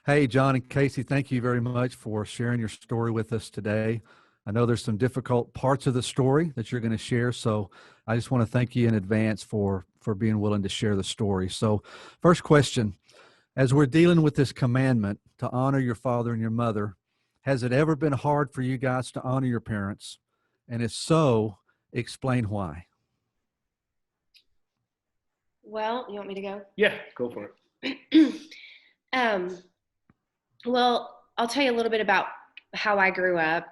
Hey, Jon and Casey, thank you very much for sharing your story with us today. I know there's some difficult parts of the story that you're going to share, so I just want to thank you in advance for being willing to share the story. So, first question, as we're dealing with this commandment to honor your father and your mother, has it ever been hard for you guys to honor your parents? And if so, explain why. Well, you want me to go? Yeah, go for um, well, I'll tell you a little bit about how I grew up.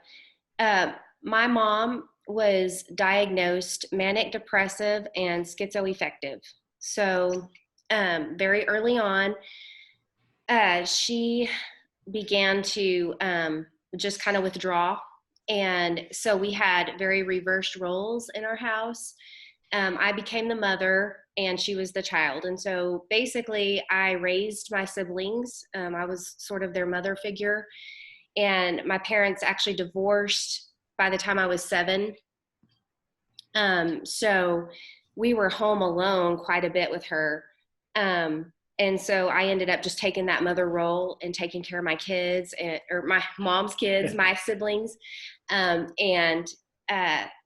My mom was diagnosed manic depressive and schizoaffective. So, very early on, she began to just kind of withdraw. And so we had very reversed roles in our house. I became the mother and she was the child. And so basically, I raised my siblings. I was sort of their mother figure. And my parents actually divorced by the time I was 7. So we were home alone quite a bit with her. And so I ended up just taking that mother role and taking care of my kids or my mom's kids, it. my siblings. And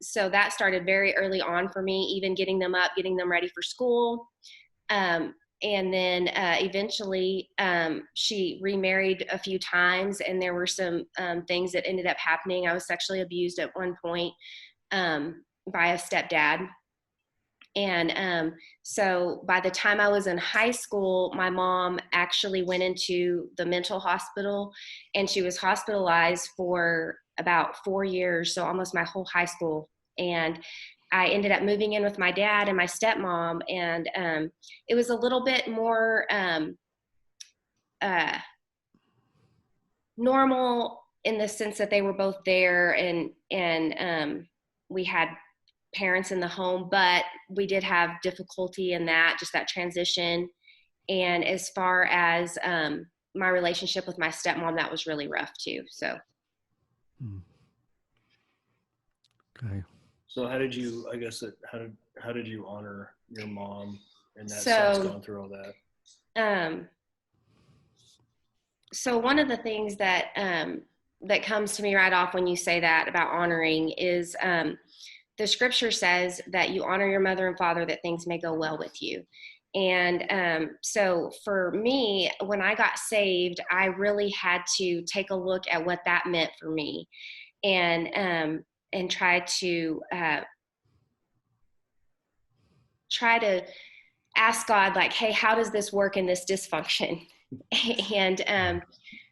so that started very early on for me, even getting them up, getting them ready for school. And then eventually she remarried a few times, and there were some things that ended up happening. I was sexually abused at one point by a stepdad. And so by the time I was in high school, my mom actually went into the mental hospital, and she was hospitalized for about 4 years, so almost my whole high school. And I ended up moving in with my dad and my stepmom, and it was a little bit more uh, normal in the sense that they were both there, and we had parents in the home, but we did have difficulty in that, just that transition. And as far as my relationship with my stepmom, that was really rough too. So, Okay. So how did you, I guess, how did you honor your mom in that sense, so, going through all that? um, so one of the things that that comes to me right off when you say that about honoring is the scripture says that you honor your mother and father that things may go well with you. And so for me, when I got saved, I really had to take a look at what that meant for me, and try to ask God, like, hey, how does this work in this dysfunction? And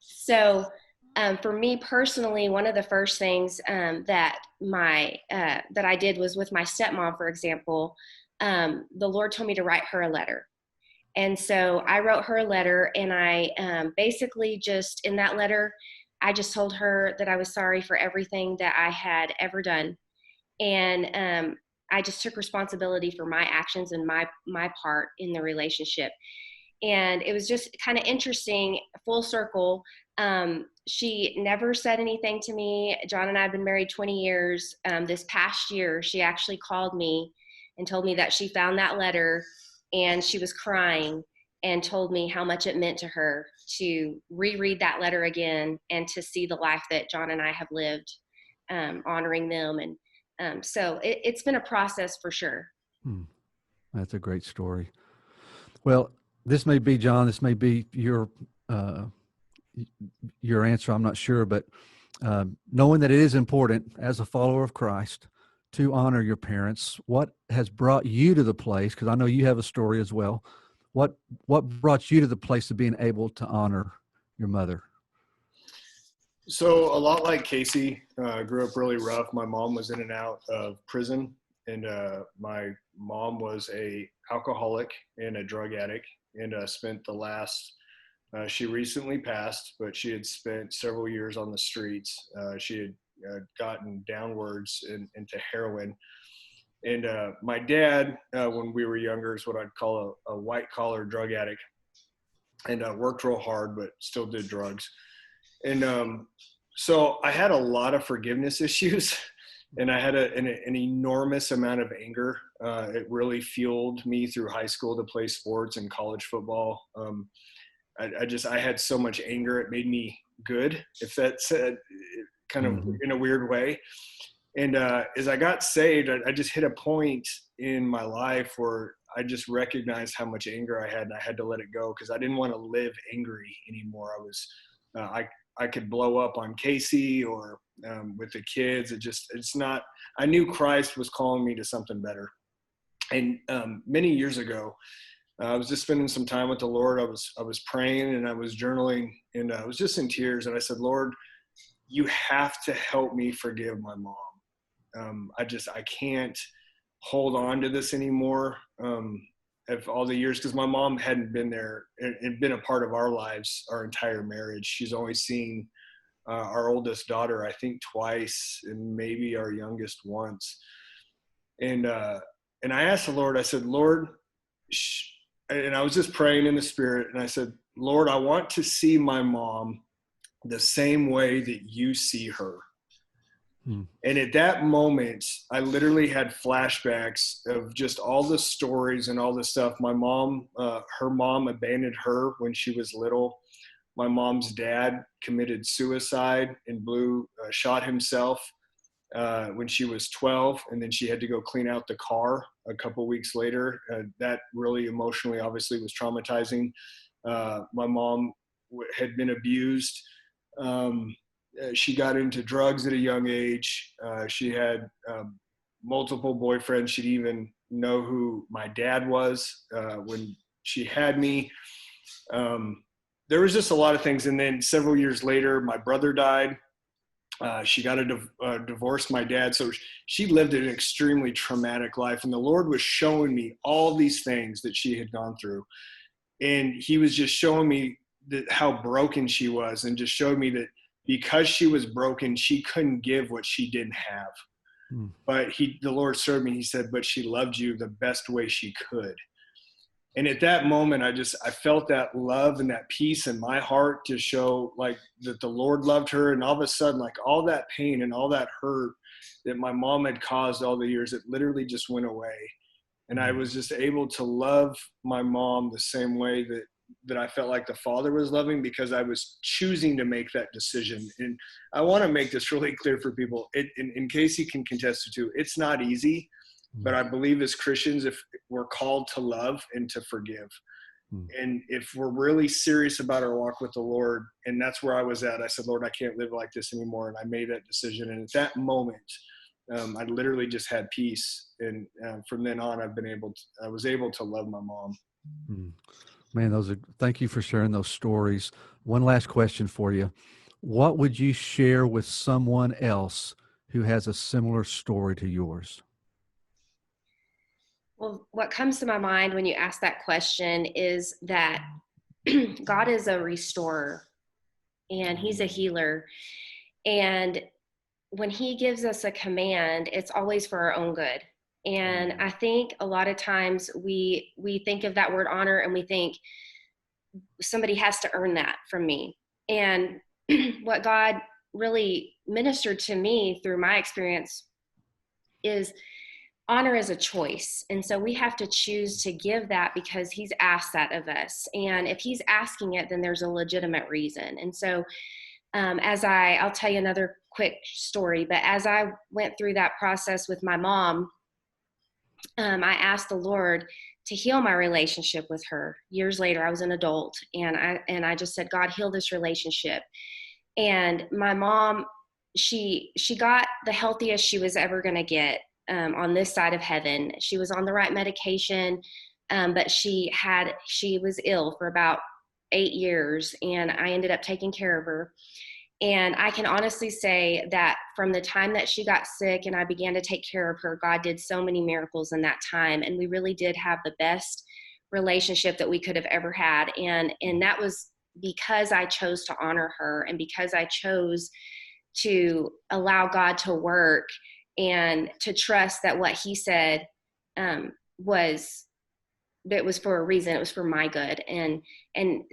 so for me personally, one of the first things that I did was with my stepmom, for example. The Lord told me to write her a letter. And so I wrote her a letter, and I basically just in that letter, I just told her that I was sorry for everything that I had ever done. And I just took responsibility for my actions and my part in the relationship. And it was just kind of interesting, full circle. She never said anything to me. Jon and I have been married 20 years. This past year, she actually called me and told me that she found that letter, and she was crying and told me how much it meant to her to reread that letter again and to see the life that Jon and I have lived, honoring them. And so it's been a process for sure. Hmm. That's a great story. Well, this may be, Jon, this may be your answer. I'm not sure, but knowing that it is important as a follower of Christ to honor your parents, what has brought you to the place? Because I know you have a story as well. What brought you to the place of being able to honor your mother? So a lot like Casey, grew up really rough. My mom was in and out of prison, and my mom was a alcoholic and a drug addict, and spent the last. She recently passed, but she had spent several years on the streets. She had gotten downwards into heroin. And my dad, when we were younger, is what I'd call a white collar drug addict, and worked real hard, but still did drugs. And so I had a lot of forgiveness issues, and I had an enormous amount of anger. It really fueled me through high school to play sports and college football. I had so much anger, it made me good, if that's kind of in a weird way. And as I got saved, I just hit a point in my life where I just recognized how much anger I had, and I had to let it go because I didn't want to live angry anymore. I could blow up on Casey or with the kids. It's not. I knew Christ was calling me to something better. And many years ago, I was just spending some time with the Lord. I was praying and I was journaling, and I was just in tears. And I said, Lord, you have to help me forgive my mom. I can't hold on to this anymore. Of all the years, because my mom hadn't been there and been a part of our lives, our entire marriage. She's only seen our oldest daughter, I think, twice, and maybe our youngest once. And I asked the Lord, I said, Lord, and I was just praying in the Spirit, and I said, Lord, I want to see my mom the same way that you see her. And at that moment, I literally had flashbacks of just all the stories and all the stuff. My mom, her mom abandoned her when she was little. My mom's dad committed suicide and shot himself when she was 12, and then she had to go clean out the car a couple weeks later. That really emotionally, obviously, was traumatizing. My mom had been abused. She got into drugs at a young age. She had multiple boyfriends. She didn't even know who my dad was when she had me. There was just a lot of things. And then several years later, my brother died. She got a divorce, my dad. So she lived an extremely traumatic life. And the Lord was showing me all these things that she had gone through. And he was just showing me how broken she was, and just showed me that because she was broken, she couldn't give what she didn't have. But the Lord served me. He said, but she loved you the best way she could. And at that moment, I felt that love and that peace in my heart to show like that the Lord loved her. And all of a sudden, like all that pain and all that hurt that my mom had caused all the years, it literally just went away. And I was just able to love my mom the same way that I felt like the Father was loving, because I was choosing to make that decision. And I want to make this really clear for people. In case you can contest it too, it's not easy, but I believe as Christians, if we're called to love and to forgive, and if we're really serious about our walk with the Lord, and that's where I was at, I said, Lord, I can't live like this anymore. And I made that decision. And at that moment, I literally just had peace. And from then on, I was able to love my mom. Man, thank you for sharing those stories. One last question for you. What would you share with someone else who has a similar story to yours? Well, what comes to my mind when you ask that question is that God is a restorer and he's a healer. And when he gives us a command, it's always for our own good. And I think a lot of times we think of that word honor and we think somebody has to earn that from me. And what God really ministered to me through my experience is honor is a choice. And so we have to choose to give that because he's asked that of us. And if he's asking it, then there's a legitimate reason. And so I'll tell you another quick story, but as I went through that process with my mom, I asked the Lord to heal my relationship with her. Years later, I was an adult, and I just said, God, heal this relationship. And my mom, she got the healthiest she was ever going to get on this side of heaven. She was on the right medication, but she was ill for about 8 years, and I ended up taking care of her. And I can honestly say that from the time that she got sick and I began to take care of her, God did so many miracles in that time. And we really did have the best relationship that we could have ever had. And that was because I chose to honor her and because I chose to allow God to work and to trust that what he said was for a reason. It was for my good. And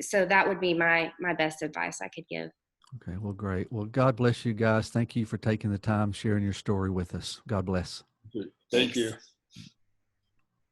so that would be my best advice I could give. Okay, well, great. Well, God bless you guys. Thank you for taking the time, sharing your story with us. God bless. Thank you.